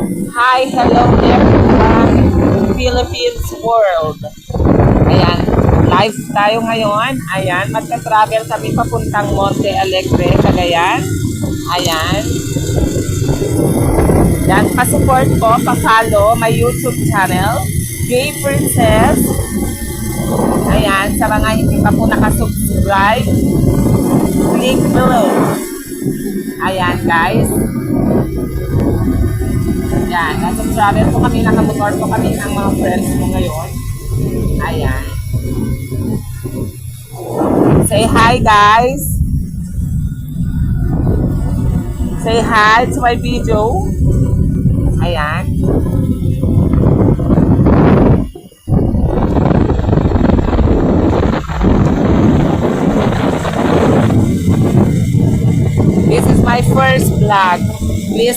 Hi, hello everyone, Philippines world. Ayan, live tayo ngayon. Ayan, magta-travel kami papuntang Monte Alegre, Cagayan. Ayan. Yan, pa-support ko, pa-follow my YouTube channel, Gay Princess. Ayan, sa mga hindi pa po nakasubscribe, click below. Ayan, guys. Yan, nasa-travel po kami, nakamotor po kami ng mga friends ko ngayon. Ayan. Say hi, guys. Say hi to my video. Ayan. This is my first vlog.